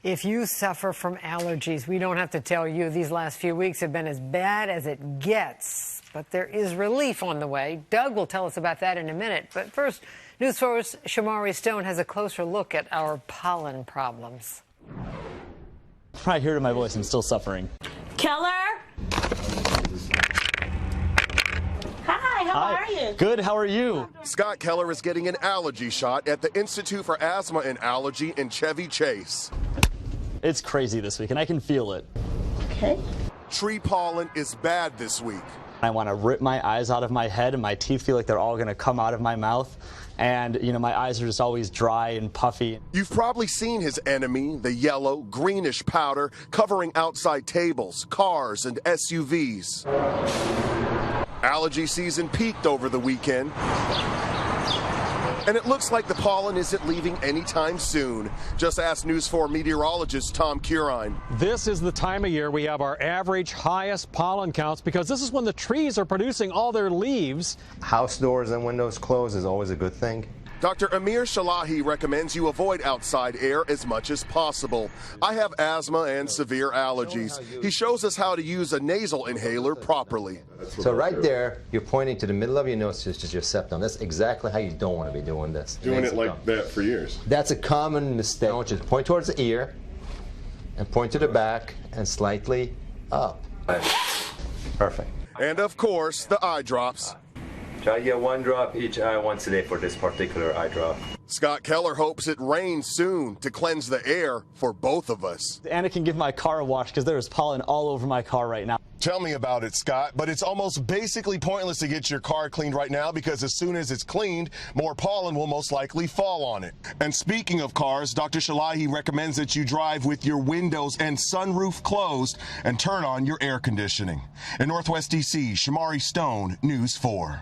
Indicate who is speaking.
Speaker 1: If you suffer from allergies, we don't have to tell you these last few weeks have been as bad as it gets. But there is relief on the way. Doug will tell us about that in a minute. But first, News 4's Shomari Stone has a closer look at our pollen problems.
Speaker 2: Probably hear to my voice, I'm still suffering.
Speaker 3: Keller? Hi, how are you?
Speaker 2: Good, how are you?
Speaker 4: Scott Keller is getting an allergy shot at the Institute for Asthma and Allergy in Chevy Chase.
Speaker 2: It's crazy this week, and I can feel it.
Speaker 3: Okay.
Speaker 4: Tree pollen is bad this week.
Speaker 2: I want to rip my eyes out of my head, and my teeth feel like they're all going to come out of my mouth. And, you know, my eyes are just always dry and puffy.
Speaker 4: You've probably seen his enemy, the yellow, greenish powder covering outside tables, cars, and SUVs. Allergy season peaked over the weekend. And it looks like the pollen isn't leaving anytime soon. Just ask News 4 meteorologist Tom Curine.
Speaker 5: This is the time of year we have our average highest pollen counts because this is when the trees are producing all their leaves.
Speaker 6: House doors and windows closed is always a good thing.
Speaker 4: Dr. Amir Shalahi recommends you avoid outside air as much as possible. I have asthma and severe allergies. He shows us how to use a nasal inhaler properly.
Speaker 6: So right there, you're pointing to the middle of your nose, which is your septum. That's exactly how you don't want to be doing this.
Speaker 7: Doing it like that for years.
Speaker 6: That's a common mistake. I want you to point towards the ear and point to the back and slightly up. Perfect.
Speaker 4: And of course, the eye drops.
Speaker 6: Try to get one drop each eye once a day for this particular eye drop.
Speaker 4: Scott Keller hopes it rains soon to cleanse the air for both of us.
Speaker 2: And it can give my car a wash because there is pollen all over my car right now.
Speaker 4: Tell me about it, Scott, but it's almost basically pointless to get your car cleaned right now because as soon as it's cleaned, more pollen will most likely fall on it. And speaking of cars, Dr. Shalahi recommends that you drive with your windows and sunroof closed and turn on your air conditioning. In Northwest D.C., Shomari Stone, News 4.